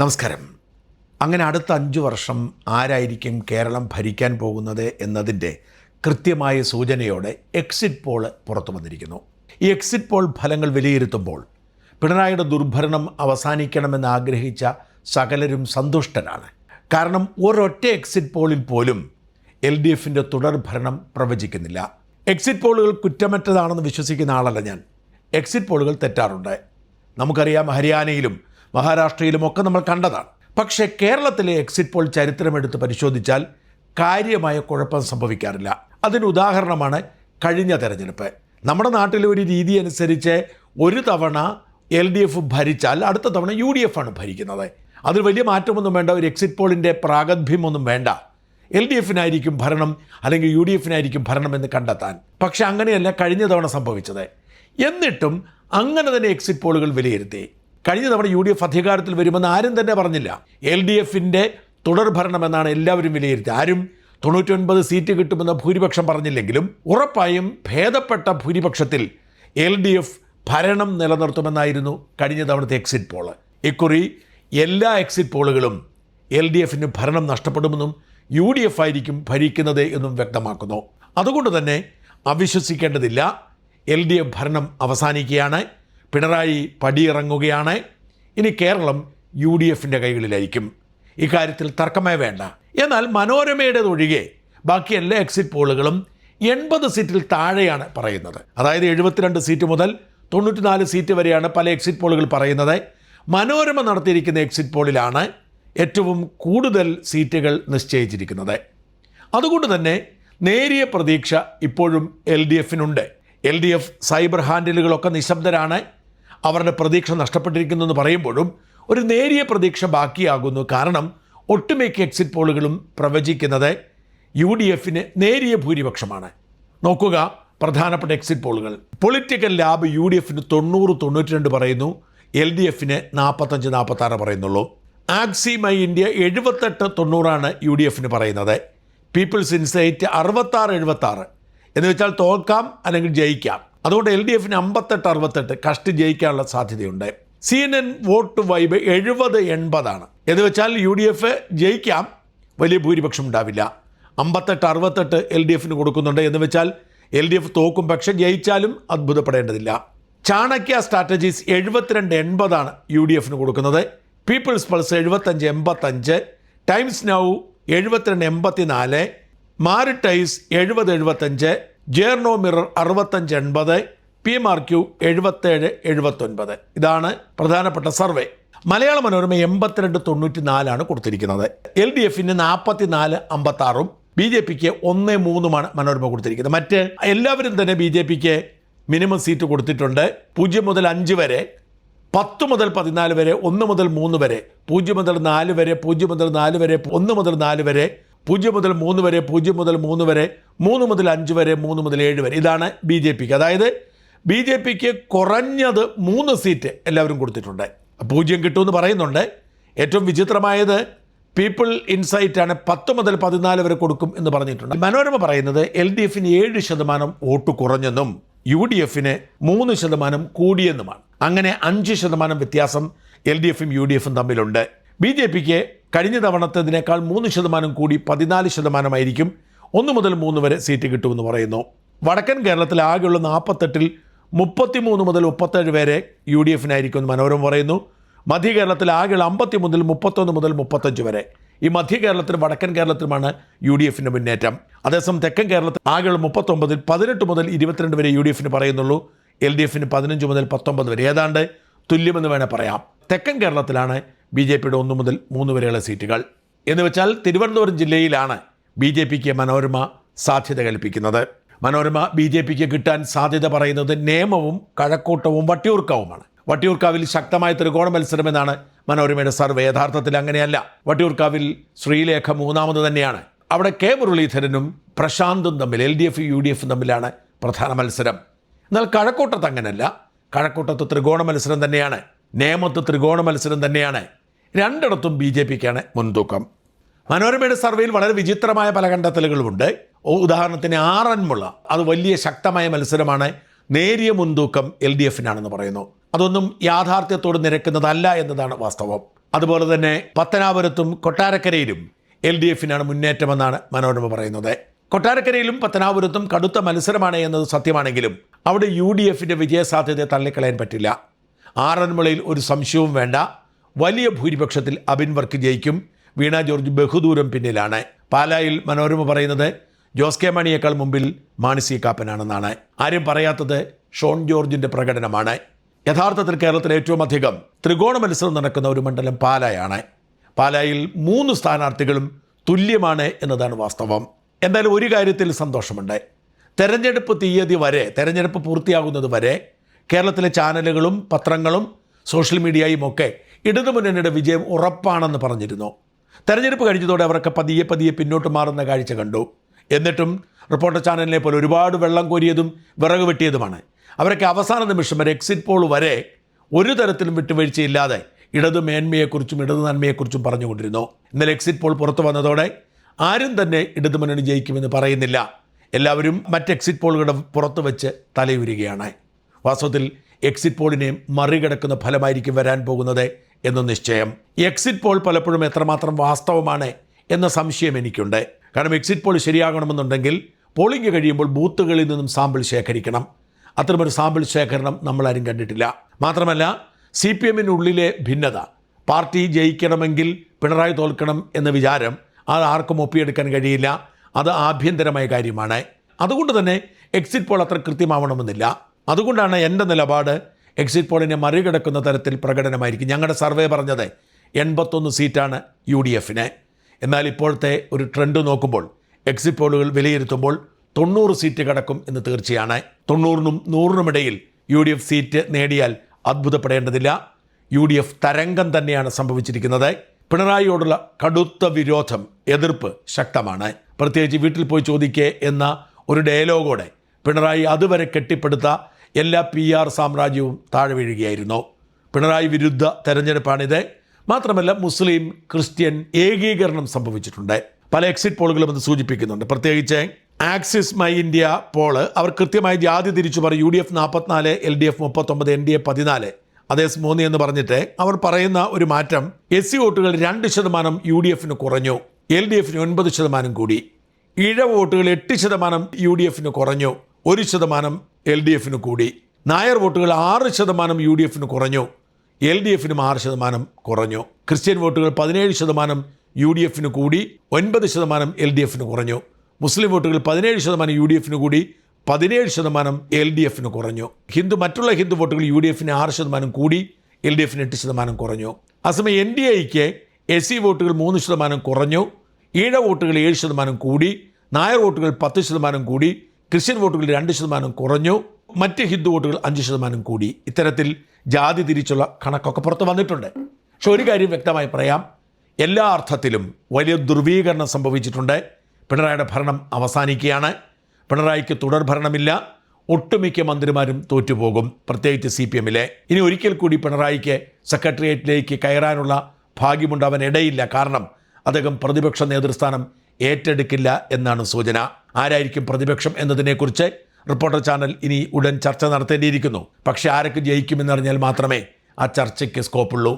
നമസ്കാരം. അങ്ങനെ അടുത്ത 5 വർഷം ആരായിരിക്കും കേരളം ഭരിക്കാൻ പോകുന്നത് എന്നതിൻ്റെ കൃത്യമായ സൂചനയോടെ എക്സിറ്റ് പോൾ പുറത്തു വന്നിരിക്കുന്നു. ഈ എക്സിറ്റ് പോൾ ഫലങ്ങൾ വിലയിരുത്തുമ്പോൾ പിണറായിയുടെ ദുർഭരണം അവസാനിക്കണമെന്ന് ആഗ്രഹിച്ച സകലരും സന്തുഷ്ടരാണ്. കാരണം ഒരൊറ്റ എക്സിറ്റ് പോളിൽ പോലും LDFിൻ്റെ തുടർഭരണം പ്രവചിക്കുന്നില്ല. എക്സിറ്റ് പോളുകൾ കുറ്റമറ്റതാണെന്ന് വിശ്വസിക്കുന്ന ആളല്ല ഞാൻ. എക്സിറ്റ് പോളുകൾ തെറ്റാറുണ്ട്. നമുക്കറിയാം, ഹരിയാനയിലും മഹാരാഷ്ട്രയിലുമൊക്കെ നമ്മൾ കണ്ടതാണ്. പക്ഷേ കേരളത്തിലെ എക്സിറ്റ് പോൾ ചരിത്രമെടുത്ത് പരിശോധിച്ചാൽ കാര്യമായ കുഴപ്പം സംഭവിക്കാറില്ല. അതിന് ഉദാഹരണമാണ് കഴിഞ്ഞ തെരഞ്ഞെടുപ്പ്. നമ്മുടെ നാട്ടിലെ ഒരു രീതി അനുസരിച്ച് ഒരു തവണ LDF ഭരിച്ചാൽ അടുത്ത തവണ UDF ആണ് ഭരിക്കുന്നത്. അതിൽ വലിയ മാറ്റമൊന്നും വേണ്ട, ഒരു എക്സിറ്റ് പോളിൻ്റെ പ്രാഗൽഭ്യമൊന്നും വേണ്ട. LDFനായിരിക്കും ഭരണം അല്ലെങ്കിൽ UDFനായിരിക്കും ഭരണം എന്ന് കണ്ടെത്താൻ. പക്ഷെ അങ്ങനെയല്ല കഴിഞ്ഞ തവണ സംഭവിച്ചത്. എന്നിട്ടും അങ്ങനെ തന്നെ എക്സിറ്റ് പോളുകൾ വിലയിരുത്തി. കഴിഞ്ഞ തവണ UDF അധികാരത്തിൽ വരുമെന്ന് ആരും തന്നെ പറഞ്ഞില്ല. LDFിൻ്റെ തുടർഭരണമെന്നാണ് എല്ലാവരും വിലയിരുത്തി. ആരും 99 സീറ്റ് കിട്ടുമെന്ന ഭൂരിപക്ഷം പറഞ്ഞില്ലെങ്കിലും ഉറപ്പായും ഭേദപ്പെട്ട ഭൂരിപക്ഷത്തിൽ LDF ഭരണം നിലനിർത്തുമെന്നായിരുന്നു കഴിഞ്ഞ തവണത്തെ എക്സിറ്റ് പോള്. ഇക്കുറി എല്ലാ എക്സിറ്റ് പോളുകളും LDFന് ഭരണം നഷ്ടപ്പെടുമെന്നും UDF ആയിരിക്കും ഭരിക്കുന്നത് എന്നും വ്യക്തമാക്കുന്നു. അതുകൊണ്ട് തന്നെ അവിശ്വസിക്കേണ്ടതില്ല. LDF ഭരണം അവസാനിക്കുകയാണ്. പിണറായി പടിയിറങ്ങുകയാണ്. ഇനി കേരളം UDFിൻ്റെ കൈകളിലായിരിക്കും. ഇക്കാര്യത്തിൽ തർക്കമേ വേണ്ട. എന്നാൽ മനോരമയുടേതൊഴികെ ബാക്കി എല്ലാ എക്സിറ്റ് പോളുകളും 80 സീറ്റിൽ താഴെയാണ് പറയുന്നത്. അതായത് 72 സീറ്റ് മുതൽ 94 സീറ്റ് വരെയാണ് പല എക്സിറ്റ് പോളുകൾ പറയുന്നത്. മനോരമ നടത്തിയിരിക്കുന്ന എക്സിറ്റ് പോളിലാണ് ഏറ്റവും കൂടുതൽ സീറ്റുകൾ നിശ്ചയിച്ചിരിക്കുന്നത്. അതുകൊണ്ട് തന്നെ നേരിയ പ്രതീക്ഷ ഇപ്പോഴും LDFിനുണ്ട്. LDF cyber ഹാൻഡിലുകളൊക്കെ നിശബ്ദരാണ്. അവരുടെ പ്രതീക്ഷ നഷ്ടപ്പെട്ടിരിക്കുന്നു എന്ന് പറയുമ്പോഴും ഒരു നേരിയ പ്രതീക്ഷ ബാക്കിയാകുന്നു. കാരണം ഒട്ടുമിക്ക എക്സിറ്റ് പോളുകളും പ്രവചിക്കുന്നത് UDFന് നേരിയ ഭൂരിപക്ഷമാണ്. നോക്കുക പ്രധാനപ്പെട്ട എക്സിറ്റ് പോളുകൾ. പൊളിറ്റിക്കൽ ലാബ് UDFന് 90-92 പറയുന്നു, LDFന് 45-46 പറയുന്നുള്ളൂ. ആക്സി മൈ ഇന്ത്യ 78-90 UDFന് പറയുന്നത്. പീപ്പിൾസ് ഇൻസൈറ്റ് 66-76 എന്ന് വെച്ചാൽ തോൽക്കാം അല്ലെങ്കിൽ ജയിക്കാം. അതുകൊണ്ട് LDFന് 58-68 കഷ്ടി ജയിക്കാനുള്ള സാധ്യതയുണ്ട്. CNN വോട്ട് വൈബ് 70-80 എന്ന് വെച്ചാൽ UDF ജയിക്കാം, വലിയ ഭൂരിപക്ഷം ഉണ്ടാവില്ല. 58-68 LDFന് കൊടുക്കുന്നുണ്ട് എന്ന് വെച്ചാൽ LDF തോക്കും, പക്ഷെ ജയിച്ചാലും അത്ഭുതപ്പെടേണ്ടതില്ല. ചാണക്യ സ്ട്രാറ്റജീസ് 72-80 UDFന് കൊടുക്കുന്നത്. People's Pulse 75-85, Times Now 72-84, Matrize 70-75, Journo Mirror 65-80, PMRQ 77-79. ഇതാണ് പ്രധാനപ്പെട്ട സർവേ. മലയാള മനോരമ 82-94 കൊടുത്തിരിക്കുന്നത്. LDFന് 44-56, BJPക്ക് 1-3 മനോരമ കൊടുത്തിരിക്കുന്നത്. മറ്റ് എല്ലാവരും തന്നെ BJPക്ക് മിനിമം സീറ്റ് കൊടുത്തിട്ടുണ്ട്. 0 മുതൽ 5 വരെ, 10 മുതൽ 14 വരെ, 1 മുതൽ 3 വരെ, 0 മുതൽ 4 വരെ, 0 മുതൽ 4 വരെ, 1 മുതൽ 4 വരെ, 0 മുതൽ 3 വരെ, 0 മുതൽ 3 വരെ, 3 മുതൽ 5 വരെ, 3 മുതൽ 7 വരെ. ഇതാണ് BJPക്ക്. അതായത് BJPക്ക് കുറഞ്ഞത് 3 സീറ്റ് എല്ലാവരും കൊടുത്തിട്ടുണ്ട്. 0 കിട്ടുമെന്ന് പറയുന്നുണ്ട്. ഏറ്റവും വിചിത്രമായത് പീപ്പിൾ ഇൻസൈറ്റാണ് 10 മുതൽ 14 വരെ കൊടുക്കും എന്ന് പറഞ്ഞിട്ടുണ്ട്. മനോരമ പറയുന്നത് LDFന് 7% വോട്ട് കുറഞ്ഞെന്നും UDFന് 3% കൂടിയെന്നുമാണ്. അങ്ങനെ 5% വ്യത്യാസം LDFും UDFും തമ്മിലുണ്ട്. BJPക്ക് കഴിഞ്ഞ തവണത്തതിനേക്കാൾ 3% കൂടി 14% 1 മുതൽ 3 വരെ സീറ്റ് കിട്ടുമെന്ന് പറയുന്നു. വടക്കൻ കേരളത്തിൽ ആകെയുള്ള 48-ൽ 33 മുതൽ 37 വരെ UDFനായിരിക്കും എന്ന് മനോരമ പറയുന്നു. മധ്യ കേരളത്തിൽ ആകെയുള്ള 50 മുതൽ 31 മുതൽ 35 വരെ. ഈ മധ്യ കേരളത്തിലും വടക്കൻ കേരളത്തിലുമാണ് UDFിൻ്റെ മുന്നേറ്റം. അതേസമയം തെക്കൻ കേരളത്തിൽ ആകെയുള്ള 39-ൽ 18 മുതൽ 22 വരെ UDFന് പറയുന്നുള്ളൂ. LDFന് 15 മുതൽ 19 വരെ. ഏതാണ്ട് തുല്യമെന്ന് വേണേൽ പറയാം. തെക്കൻ കേരളത്തിലാണ് BJPയുടെ 1 മുതൽ 3 വരെയുള്ള സീറ്റുകൾ. എന്ന് വെച്ചാൽ തിരുവനന്തപുരം ജില്ലയിലാണ് BJPക്ക് മനോരമ സാധ്യത കൽപ്പിക്കുന്നത്. മനോരമ BJPക്ക് കിട്ടാൻ സാധ്യത പറയുന്നത് നേമവും കഴക്കൂട്ടവും വട്ടിയൂർക്കാവുമാണ്. വട്ടിയൂർക്കാവിൽ ശക്തമായ ത്രികോണ മത്സരമെന്നാണ് മനോരമയുടെ സർവേ. യഥാർത്ഥത്തിൽ അങ്ങനെയല്ല. വട്ടിയൂർക്കാവിൽ ശ്രീലേഖ 3ാമത് തന്നെയാണ്. അവിടെ K മുരളീധരനും പ്രശാന്തും തമ്മിൽ, LDF UDF തമ്മിലാണ് പ്രധാന മത്സരം. എന്നാൽ കഴക്കൂട്ടത്ത് അങ്ങനെയല്ല. കഴക്കൂട്ടത്ത് ത്രികോണ മത്സരം തന്നെയാണ്. നേമത്ത് ത്രികോണ മത്സരം തന്നെയാണ്. രണ്ടിടത്തും BJPക്കാണ് മുൻതൂക്കം. മനോരമയുടെ സർവേയിൽ വളരെ വിചിത്രമായ പല കണ്ടെത്തലുകളുമുണ്ട്. ഉദാഹരണത്തിന് ആറന്മുള, അത് വലിയ ശക്തമായ മത്സരമാണ്. നേരിയ മുൻതൂക്കം LDFനാണെന്ന് പറയുന്നു. അതൊന്നും യാഥാർത്ഥ്യത്തോട് നിരക്കുന്നതല്ല എന്നതാണ് വാസ്തവം. അതുപോലെ തന്നെ പത്തനാപുരത്തും കൊട്ടാരക്കരയിലും LDFനാണ് മുന്നേറ്റമെന്നാണ് മനോരമ പറയുന്നത്. കൊട്ടാരക്കരയിലും പത്തനാപുരത്തും കടുത്ത മത്സരമാണ് എന്നത് സത്യമാണെങ്കിലും അവിടെ UDFന്റെ വിജയസാധ്യതയെ തള്ളിക്കളയാൻ പറ്റില്ല. ആറന്മുളയിൽ ഒരു സംശയവും വേണ്ട, വലിയ ഭൂരിപക്ഷത്തിൽ അബിൻ വർക്ക് ജയിക്കും. വീണ ജോർജ് ബഹുദൂരം പിന്നിലാണ്. പാലായിൽ മനോരമ പറയുന്നത് ജോസ് കെ മാണിയേക്കാൾ മുമ്പിൽ മാണി സി കാപ്പനാണെന്നാണ്. ആരും പറയാത്തത് ഷോൺ ജോർജിൻ്റെ പ്രകടനമാണ്. യഥാർത്ഥത്തിൽ കേരളത്തിൽ ഏറ്റവും അധികം ത്രികോണ മത്സരം നടക്കുന്ന ഒരു മണ്ഡലം പാലായാണ്. പാലായിൽ 3 സ്ഥാനാർത്ഥികളും തുല്യമാണ് എന്നതാണ് വാസ്തവം. എന്തായാലും ഒരു കാര്യത്തിൽ സന്തോഷമുണ്ട്. തെരഞ്ഞെടുപ്പ് തീയതി വരെ, തെരഞ്ഞെടുപ്പ് പൂർത്തിയാകുന്നത് വരെ കേരളത്തിലെ ചാനലുകളും പത്രങ്ങളും സോഷ്യൽ മീഡിയയും ഒക്കെ ഇടതുമുന്നണിയുടെ വിജയം ഉറപ്പാണെന്ന് പറഞ്ഞിരുന്നു. തെരഞ്ഞെടുപ്പ് കഴിഞ്ഞതോടെ അവരൊക്കെ പതിയെ പതിയെ പിന്നോട്ട് മാറുന്ന കാഴ്ച കണ്ടു. എന്നിട്ടും റിപ്പോർട്ടർ ചാനലിനെ പോലെ ഒരുപാട് വെള്ളം കോരിയതും വിറക് വെട്ടിയതുമാണ്. അവരൊക്കെ അവസാന നിമിഷം വരെ എക്സിറ്റ് പോൾ വരെ ഒരു തരത്തിലും വിട്ടുവീഴ്ചയില്ലാതെ ഇടതു മേന്മയെക്കുറിച്ചും ഇടതു നന്മയെക്കുറിച്ചും പറഞ്ഞുകൊണ്ടിരുന്നു. ഇന്നലെ എക്സിറ്റ് പോൾ പുറത്തു വന്നതോടെ ആരും തന്നെ ഇടതുമുന്നണി ജയിക്കുമെന്ന് പറയുന്നില്ല. എല്ലാവരും മറ്റ് എക്സിറ്റ് പോളുകളുടെ പുറത്ത് വെച്ച് തലയുരുകയാണ്. വാസ്തവത്തിൽ എക്സിറ്റ് പോളിനെ മറികടക്കുന്ന ഫലമായിരിക്കും വരാൻ പോകുന്നത് എന്ന് നിശ്ചയം. എക്സിറ്റ് പോൾ പലപ്പോഴും എത്രമാത്രം വാസ്തവമാണ് എന്ന സംശയം എനിക്കുണ്ട്. കാരണം എക്സിറ്റ് പോൾ ശരിയാകണമെന്നുണ്ടെങ്കിൽ പോളിംഗ് കഴിയുമ്പോൾ ബൂത്തുകളിൽ നിന്നും സാമ്പിൾ ശേഖരിക്കണം. അത്തരമൊരു സാമ്പിൾ ശേഖരണം നമ്മളാരും കണ്ടിട്ടില്ല. മാത്രമല്ല CPMനുള്ളിലെ ഭിന്നത, പാർട്ടി ജയിക്കണമെങ്കിൽ പിണറായി തോൽക്കണം എന്ന വിചാരം, അത് ആർക്കും ഒപ്പിയെടുക്കാൻ കഴിയില്ല. അത് ആഭ്യന്തരമായ കാര്യമാണ്. അതുകൊണ്ട് തന്നെ എക്സിറ്റ് പോൾ അത്ര കൃത്യമാവണമെന്നില്ല. അതുകൊണ്ടാണ് എൻ്റെ നിലപാട് എക്സിറ്റ് പോളിനെ മറികടക്കുന്ന തരത്തിൽ പ്രകടനമായിരിക്കും. ഞങ്ങളുടെ സർവേ പറഞ്ഞത് 81 സീറ്റാണ് UDFന്. എന്നാൽ ഇപ്പോഴത്തെ ഒരു ട്രെൻഡ് നോക്കുമ്പോൾ എക്സിറ്റ് പോളുകൾ വിലയിരുത്തുമ്പോൾ 90 സീറ്റ് കടക്കും എന്ന് തീർച്ചയാണ്. 90നും 100നും ഇടയിൽ UDF സീറ്റ് നേടിയാൽ അത്ഭുതപ്പെടേണ്ടതില്ല. UDF തരംഗം തന്നെയാണ് സംഭവിച്ചിരിക്കുന്നത്. പിണറായിയോടുള്ള കടുത്ത വിരോധം, എതിർപ്പ് ശക്തമാണ്. പ്രത്യേകിച്ച് വീട്ടിൽ പോയി ചോദിക്കേ എന്ന ഒരു ഡയലോഗോടെ പിണറായി അതുവരെ കെട്ടിപ്പടുത്ത എല്ലാ PR സാമ്രാജ്യവും താഴെ വീഴുകയായിരുന്നു. പിണറായി വിരുദ്ധ തെരഞ്ഞെടുപ്പാണിത്. മാത്രമല്ല മുസ്ലിം ക്രിസ്ത്യൻ ഏകീകരണം സംഭവിച്ചിട്ടുണ്ട്. പല എക്സിറ്റ് പോളുകളും അത് സൂചിപ്പിക്കുന്നുണ്ട്. പ്രത്യേകിച്ച് ആക്സിസ് മൈ ഇന്ത്യ പോള് അവർ കൃത്യമായി ജാതി തിരിച്ചു പറയും. UDF 44, LDF 39, NDA 14, അതേസ് 3 എന്ന് പറഞ്ഞിട്ട് അവർ പറയുന്ന ഒരു മാറ്റം, SC വോട്ടുകൾ 2% UDFന് കുറഞ്ഞു, LDFന് 9% കൂടി. ഈഴ വോട്ടുകൾ 8% UDFന് കുറഞ്ഞു, 1% LDFന് കൂടി. നായർ വോട്ടുകൾ 6% UDFന് കുറഞ്ഞു, LDFനും 6% കുറഞ്ഞു. ക്രിസ്ത്യൻ വോട്ടുകൾ 17% UDFന് കൂടി, 9% LDFന് കുറഞ്ഞു. മുസ്ലിം വോട്ടുകൾ 17% UDFന് കൂടി, 17% LDFന് കുറഞ്ഞു. മറ്റുള്ള ഹിന്ദു വോട്ടുകൾ UDFന് 6% കൂടി, LDFന് 8% കുറഞ്ഞു. അസമയം NDAയ്ക്ക് SC വോട്ടുകൾ 3% കുറഞ്ഞു, ഈഴ വോട്ടുകൾ 7% കൂടി, നായർ വോട്ടുകൾ 10% കൂടി, ക്രിസ്ത്യൻ വോട്ടുകൾ 2% കുറഞ്ഞു, മറ്റ് ഹിന്ദു വോട്ടുകൾ 5% കൂടി. ഇത്തരത്തിൽ ജാതി തിരിച്ചുള്ള കണക്കൊക്കെ പുറത്ത് വന്നിട്ടുണ്ട്. പക്ഷെ ഒരു കാര്യം വ്യക്തമായി പറയാം, എല്ലാ അർത്ഥത്തിലും വലിയ ധ്രുവീകരണം സംഭവിച്ചിട്ടുണ്ട്. പിണറായിയുടെ ഭരണം അവസാനിക്കുകയാണ്. പിണറായിക്ക് തുടർ ഭരണമില്ല. ഒട്ടുമിക്ക മന്ത്രിമാരും തോറ്റുപോകും, പ്രത്യേകിച്ച് CPMലെ. ഇനി ഒരിക്കൽ കൂടി പിണറായിക്ക് സെക്രട്ടേറിയറ്റിലേക്ക് കയറാനുള്ള ഭാഗ്യമുണ്ടാവാൻ ഇടയില്ല. കാരണം അദ്ദേഹം പ്രതിപക്ഷ നേതൃസ്ഥാനം ഏറ്റെടുക്കില്ല എന്നാണ് സൂചന. ആരായിരിക്കും പ്രതിപക്ഷം എന്നതിനെക്കുറിച്ച് റിപ്പോർട്ടർ ചാനൽ ഇനി ഉടൻ ചർച്ച നടത്തേണ്ടിയിരിക്കുന്നു. പക്ഷേ ആരൊക്കെ ജയിക്കുമെന്നറിഞ്ഞാൽ മാത്രമേ ആ ചർച്ചയ്ക്ക് സ്കോപ്പുള്ളൂ.